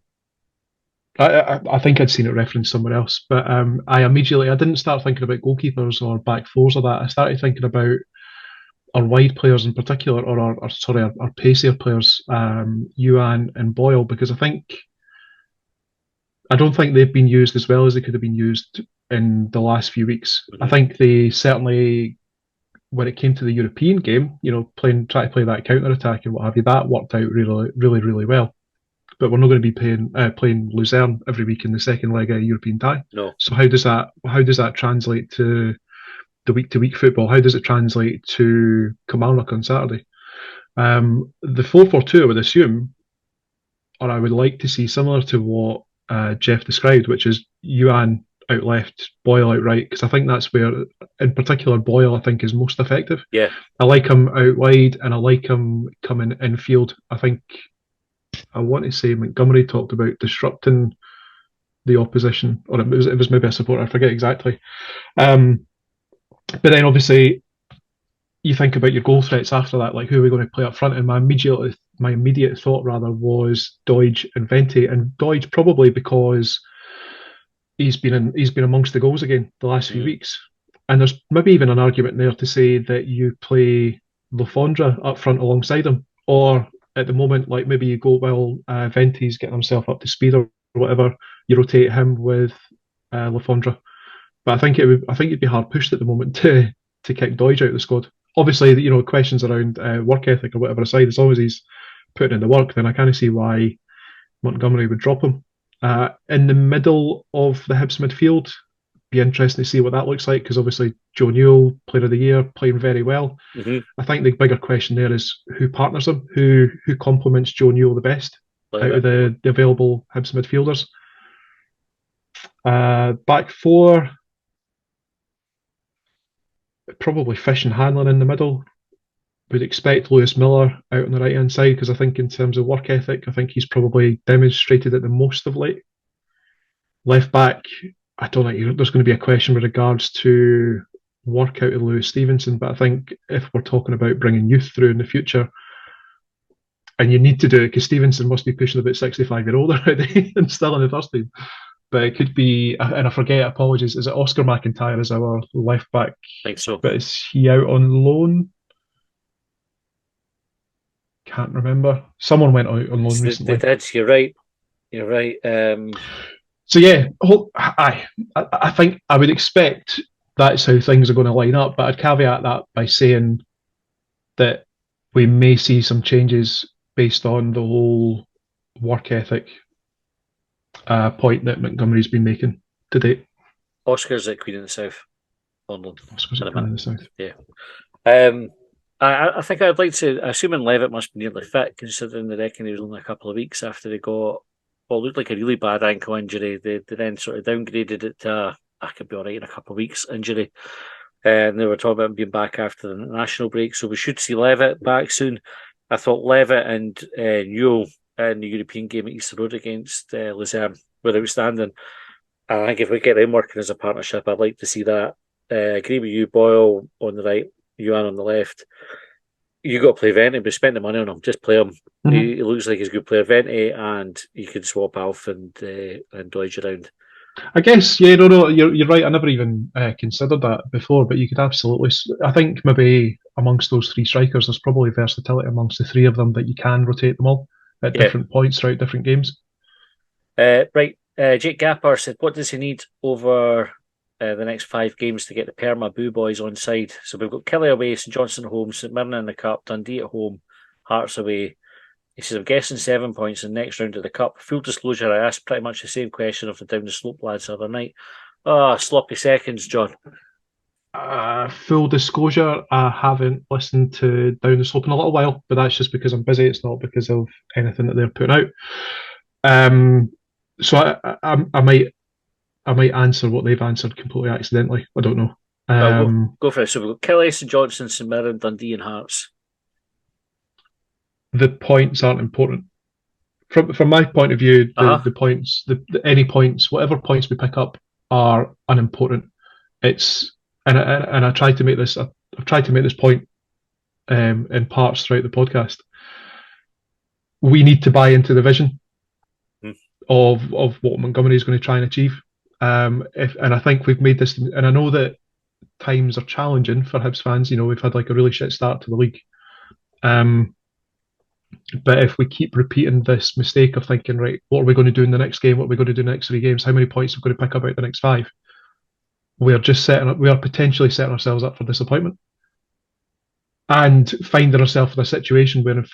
I think I'd seen it referenced somewhere else, but I didn't start thinking about goalkeepers or back fours or that. I started thinking about our wide players in particular, or our pacier players, Yuan and Boyle, because I don't think they've been used as well as they could have been used in the last few weeks. I think they certainly, when it came to the European game, trying to play that counter attack and what have you, that worked out really, really, really well. But we're not going to be playing Luzerne every week in the second leg of European tie. No. So how does that translate to the week-to-week football? How does it translate to Kilmarnock on Saturday? The 4-4-2, I would assume, or I would like to see similar to what Jeff described, which is Yuan out left, Boyle out right, because I think that's where, in particular, Boyle I think is most effective. Yeah, I like him out wide, and I like him coming infield. I want to say Montgomery talked about disrupting the opposition, or it was maybe a supporter, I forget exactly. But then obviously you think about your goal threats after that, like who are we going to play up front? And my immediate thought rather was Doidge and Venti, and Doidge probably because he's been amongst the goals again the last few weeks, and there's maybe even an argument there to say that you play Lafondra up front alongside him, or at the moment, like maybe you go, well, Venti's getting himself up to speed or whatever, you rotate him with Lafondra. But I think you'd be hard pushed at the moment to kick Doidge out of the squad. Obviously, questions around work ethic or whatever aside, as long as he's putting in the work, then I kind of see why Montgomery would drop him. In the middle of the Hibs midfield, be interesting to see what that looks like, because obviously Joe Newell, Player of the Year, playing very well. I think the bigger question there is who partners him, who complements Joe Newell the best out of the available Hibs midfielders. Back four, probably Fish and Hanlon in the middle. Would expect Lewis Miller out on the right hand side, because I think in terms of work ethic, I think he's probably demonstrated it the most of late. Left back, I don't think there's going to be a question with regards to work out of Lewis Stevenson, but I think if we're talking about bringing youth through in the future, and you need to do it because Stevenson must be pushing about 65-year-old already and still in the first team. But it could be, and I forget, apologies, is it Oscar McIntyre as our left back? I think so. But is he out on loan? Can't remember. Someone went out on loan recently. They did. You're right. So yeah, I think I would expect that's how things are going to line up, but I'd caveat that by saying that we may see some changes based on the whole work ethic point that Montgomery's been making to date. Oscar's at Queen of the South, London. Oscar's at Queen of the South. Yeah. I think I'd like to, assuming Levitt must be nearly fit, considering they reckon he was only a couple of weeks after they got what looked like a really bad ankle injury. They then sort of downgraded it to I could be all right in a couple of weeks injury. And they were talking about him being back after the national break. So we should see Levitt back soon. I thought Levitt and Newell in the European game at Easter Road against Luzerne were outstanding. I think if we get them working as a partnership, I'd like to see that. Agree with you, Boyle on the right, Yuan on the left. You got to play Venti, but spend the money on him. Just play him. He looks like he's a good player. Venti, and you can swap Alf and Dodge around. I guess, yeah, no, you're right. I never even considered that before, but you could absolutely. I think maybe amongst those three strikers, there's probably versatility amongst the three of them that you can rotate them all at different points throughout different games. Right. Jake Gapper said, what does he need over the next 5 games to get the Perma Boo Boys on side? So we've got Kelly away, St Johnstone at home, St Mirren in the Cup, Dundee at home, Hearts away. He says, I'm guessing 7 points in the next round of the Cup. Full disclosure, I asked pretty much the same question of the Down the Slope lads the other night. Sloppy seconds, John. Full disclosure, I haven't listened to Down the Slope in a little while, but that's just because I'm busy. It's not because of anything that they're putting out. So I might answer what they've answered completely accidentally. I don't know. Go for it. So we've got Kelly, St Johnstone, St Mirren, Dundee and Hearts. The points aren't important. From my point of view, the points, any points, whatever points we pick up are unimportant. It's and I tried to make this. I've tried to make this point in parts throughout the podcast. We need to buy into the vision of what Montgomery is going to try and achieve. And I think we've made this. And I know that times are challenging for Hibs fans. You know, we've had like a really shit start to the league. But if we keep repeating this mistake of thinking, right, what are we going to do in the next game? What are we going to do in the next 3 games? How many points are we going to pick up out the next 5? We are potentially setting ourselves up for disappointment and finding ourselves in a situation where in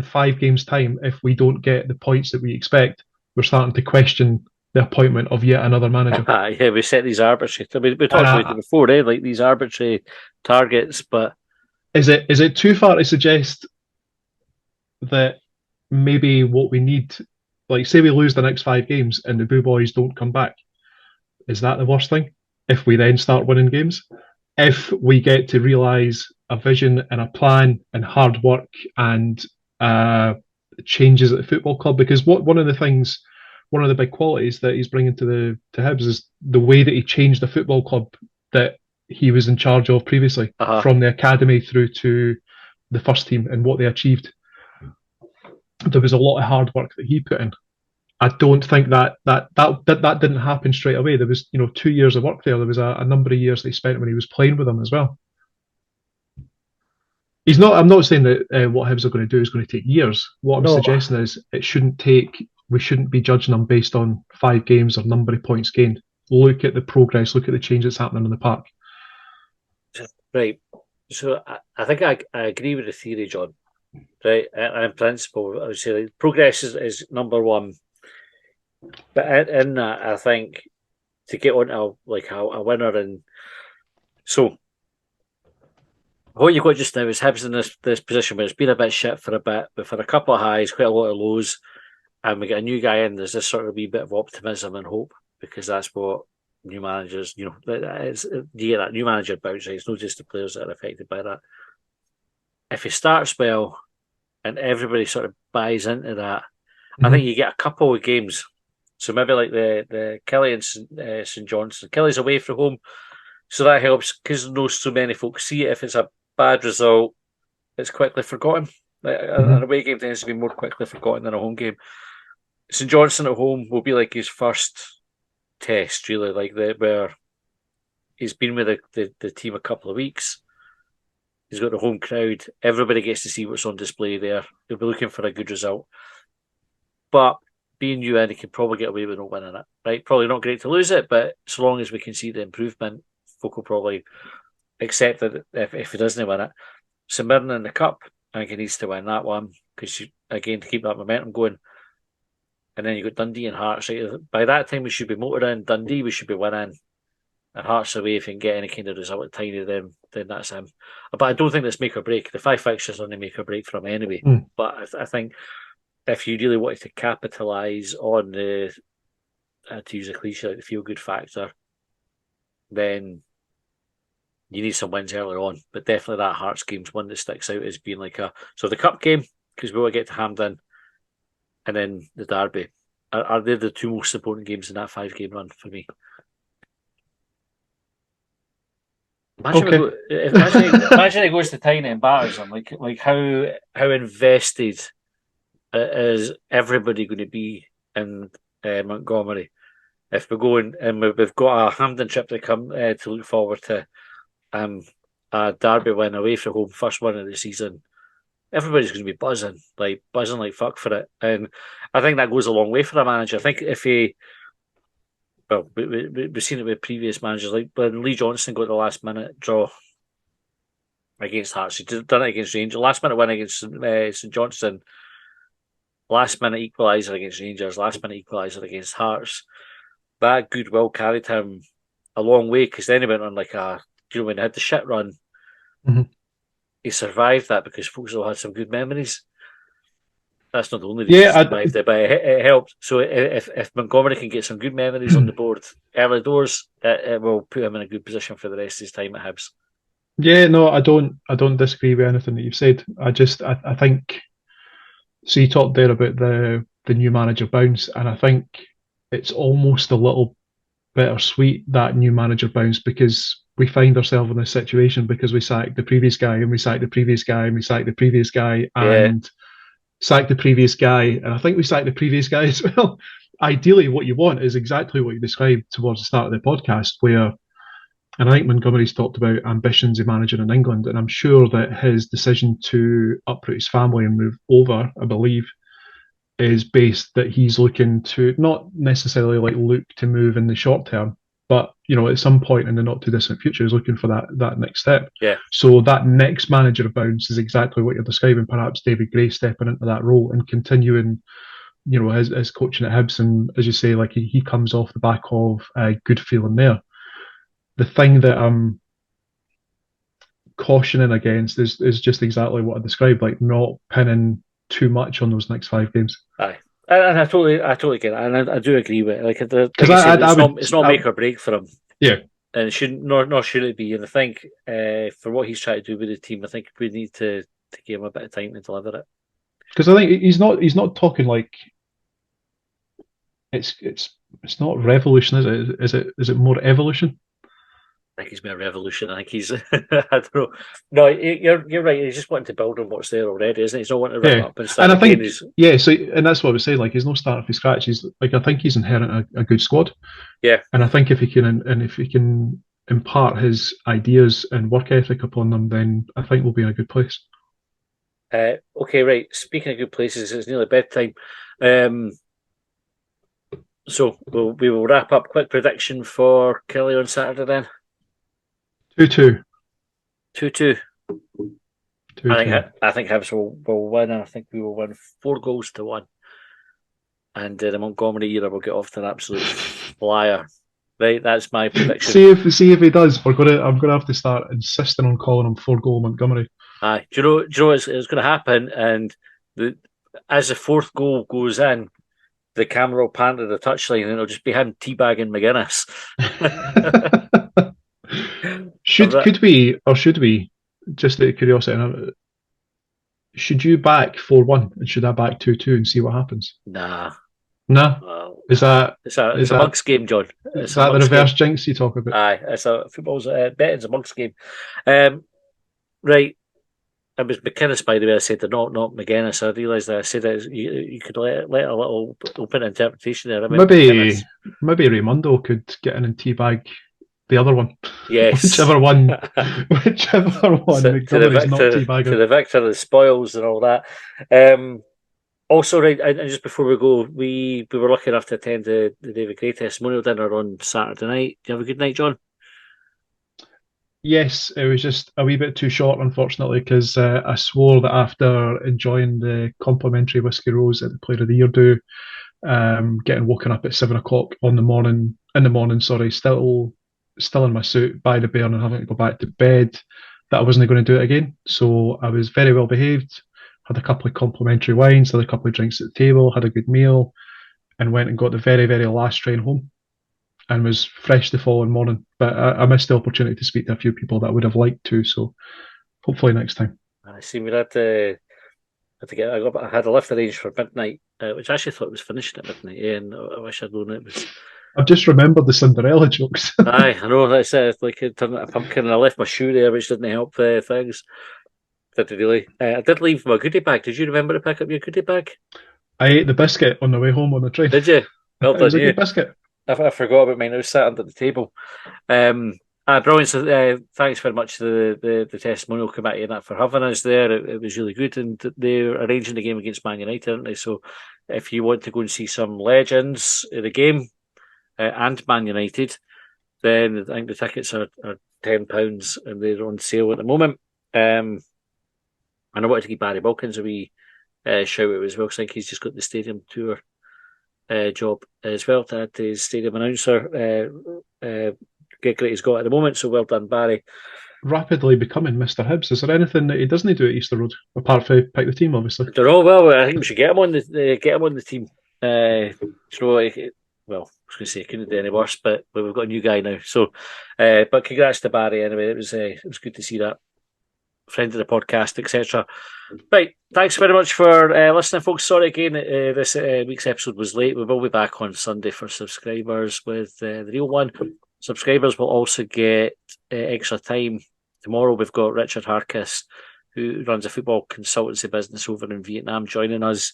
five games' time, if we don't get the points that we expect, we're starting to question the appointment of yet another manager. Yeah, we set these arbitrary. I mean, we talked about it before, like these arbitrary targets. But is it too far to suggest that maybe what we need, like, say we lose the next 5 games and the Boo Boys don't come back, is that the worst thing? If we then start winning games, if we get to realise a vision and a plan and hard work and changes at the football club, because one of the big qualities that he's bringing to Hibs is the way that he changed the football club that he was in charge of previously, from the academy through to the first team and what they achieved. There was a lot of hard work that he put in. I don't think that didn't happen straight away. There was 2 years of work there. There was a number of years that he spent when he was playing with them as well. I'm not saying that what Hibs are going to do is going to take years. What I'm suggesting is we shouldn't be judging them based on 5 games or number of points gained. Look at the progress, look at the change that's happening in the park. Right. So I think I agree with the theory, John. Right. And in principle, I would say like, progress is number one. But in that, I think to get on to a winner, and so what you've got just now is Hibs in this position where it's been a bit shit for a bit, but for a couple of highs, quite a lot of lows, and we get a new guy in. There's this sort of wee bit of optimism and hope, because that's what new managers, you get that new manager bounce. It's not just the players that are affected by that. If he starts well and everybody sort of buys into that, I think you get a couple of games. So maybe like the Kelly and St Johnstone. Kelly's away from home, so that helps because so many folks see it. If it's a bad result, it's quickly forgotten. An away game tends to be more quickly forgotten than a home game. St Johnstone at home will be like his first test, really, where he's been with the team a couple of weeks. He's got the home crowd. Everybody gets to see what's on display there. He'll be looking for a good result. But being you, and he can probably get away with not winning it. Right? Probably not great to lose it, but so long as we can see the improvement, folk will probably accept that if he doesn't win it. St Mirren in the Cup, I think he needs to win that one, because, again, to keep that momentum going. And then you've got Dundee and Hearts. Right? By that time, we should be motoring. Dundee, we should be winning. And Hearts away, if you can get any kind of result at Tiny, then that's him. But I don't think that's make or break. The 5 fixtures only make or break for him anyway. But I think if you really wanted to capitalise on to use a cliche, like the feel-good factor, then you need some wins earlier on. But definitely that Hearts game's one that sticks out as being so the Cup game, because we will get to Hampden, and then the Derby. are they the two most important games in that 5-game run for me. Imagine, imagine it goes to Tiny and batters them. Like how invested is everybody going to be in Montgomery? If we're going and we've got a Hampden trip to come to look forward to, a Derby win away from home, first one of the season. Everybody's going to be buzzing like fuck for it, and I think that goes a long way for a manager. I think if he, well, we've seen it with previous managers, like when Lee Johnson got the last minute draw against Hearts. He done it against Rangers. Last minute win against St Johnstone. Last minute equaliser against Rangers. Last minute equaliser against Hearts. That goodwill carried him a long way because then he went on when he had the shit run. Mm-hmm. He survived that because folks all had some good memories. That's not the only reason he survived it, but it helped. So if Montgomery can get some good memories on the board early doors, it will put him in a good position for the rest of his time at Hibs. Yeah, no, I don't disagree with anything that you've said. I think. So you talked there about the new manager bounce, and I think it's almost a little bittersweet, that new manager bounce, because we find ourselves in this situation because we sacked the previous guy and we sacked the previous guy and we sacked the previous guy and sacked the previous guy, and I think we sacked the previous guy as well. Ideally, what you want is exactly what you described towards the start of the podcast, where, and I think Montgomery's talked about ambitions of managing in England, and I'm sure that his decision to uproot his family and move over, I believe, is based that he's looking to not necessarily look to move in the short term, but at some point in the not too distant future, he's looking for that next step. Yeah. So that next manager bounce is exactly what you're describing. Perhaps David Gray stepping into that role and continuing, his coaching at Hibs, and as you say, he comes off the back of a good feeling there. The thing that I'm cautioning against is just exactly what I described, not pinning too much on those next 5 games. Aye. And I totally get it, and I do agree with it. It's not make or break for him. Yeah, and it shouldn't, nor should it be. And I think for what he's trying to do with the team, I think we need to give him a bit of time to deliver it. Because I think he's not talking like it's not revolution, is it? Is it more evolution? I think he's made a revolution. I think he's I don't know. No, you're right. He's just wanting to build on what's there already, isn't he? He's not wanting to rip up and start. And I think so, and that's what I was saying. He's not starting from scratch. He's I think he's inheriting a good squad. Yeah. And I think if he can impart his ideas and work ethic upon them, then I think we'll be in a good place. Okay, right. Speaking of good places, it's nearly bedtime. So we will wrap up. Quick prediction for Kelly on Saturday then. 2-2. 2-2. I think Hibs will win, and I think we will win 4-1. And the Montgomery era will get off to an absolute flyer. Right, that's my prediction. See if he does. I'm gonna have to start insisting on calling him 4-goal Montgomery. Aye, do you know it's going to happen? And as the 4th goal goes in, the camera will pan to the touchline, and it'll just be him teabagging McGuinness. Should we, just out of curiosity, should you back 4-1 and should I back 2-2 and see what happens? Nah. Well, it's a Monks game, John. Is that the reverse jinx you talk about? Aye, it's a football's betting's a Monks game. Right. It was McInnes, by the way. I said they're not McGuinness. I realised that I said that you could let a little open interpretation there. Maybe Raimundo could get in and teabag the other one. Yes. whichever one. So, to the victor of the spoils and all that. Also, right, and just before we go, we were lucky enough to attend the David Gray testimonial dinner on Saturday night. Do you have a good night, John? Yes, it was just a wee bit too short, unfortunately, because I swore that after enjoying the complimentary Whiskey Rose at the Player of the Year do, getting woken up at 7 o'clock in the morning, still in my suit by the bairn and having to go back to bed, that I wasn't going to do it again. So I was very well behaved, had a couple of complimentary wines, had a couple of drinks at the table, had a good meal, and went and got the very, very last train home. And was fresh the following morning. But I missed the opportunity to speak to a few people that I would have liked to, so hopefully next time. I see we had to get. I had a lift arranged for midnight which I actually thought was finishing at midnight. Yeah, and I wish I'd known it was. I've just remembered the Cinderella jokes. Aye, I know. That's like it turned out a pumpkin, and I left my shoe there, which didn't help things. Didn't really. I did leave my goodie bag. Did you remember to pick up your goodie bag? I ate the biscuit on the way home on the train. Did you? Well It was done, a you. good biscuit. I forgot about mine. I was sat under the table. Brilliant. So, thanks very much to the testimonial committee and that for having us there. It was really good, and they're arranging the game against Man United, aren't they? So, if you want to go and see some legends in the game and Man United, then I think the tickets are £10 and they're on sale at the moment. And I wanted to give Barry Wilkins a wee shout out as well, because I think he's just got the stadium tour job as well to add to his stadium announcer gig that he's got at the moment. So well done, Barry. Rapidly becoming Mr. Hibs. Is there anything that he doesn't do at Easter Road apart from pick the team, obviously? I don't know. Well, I think we should get him on the team. Well, I was going to say it couldn't do any worse, but we've got a new guy now. So, but congrats to Barry anyway. It was good to see that. Friend of the podcast, etc. Right, thanks very much for listening, folks. Sorry again, this week's episode was late. We will be back on Sunday for subscribers with the real one. Subscribers will also get extra time. Tomorrow we've got Richard Harkis, who runs a football consultancy business over in Vietnam, joining us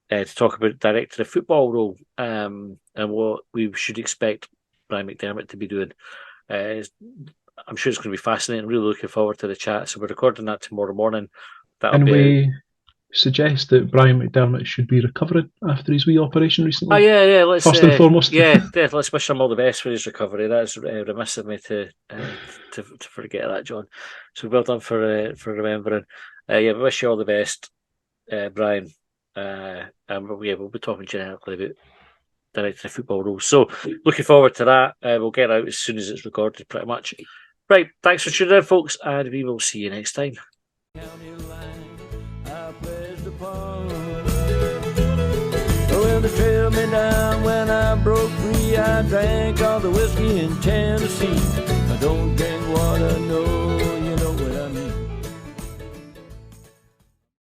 to talk about director of football role and what we should expect Brian McDermott to be doing. I'm sure it's going to be fascinating. I'm really looking forward to the chat. So we're recording that tomorrow morning. We suggest that Brian McDermott should be recovering after his wee operation recently. Oh yeah. Let's first and foremost. Let's wish him all the best for his recovery. That's remiss of me to forget that, John. So well done for remembering. We wish you all the best, Brian. And we'll be talking generically about director of football rules. So looking forward to that. We'll get out as soon as it's recorded, pretty much. Right, thanks for tuning in, folks, and we will see you next time. County line I pledged upon. Well, they trailed me down when I broke free. I drank all the whiskey in Tennessee. I don't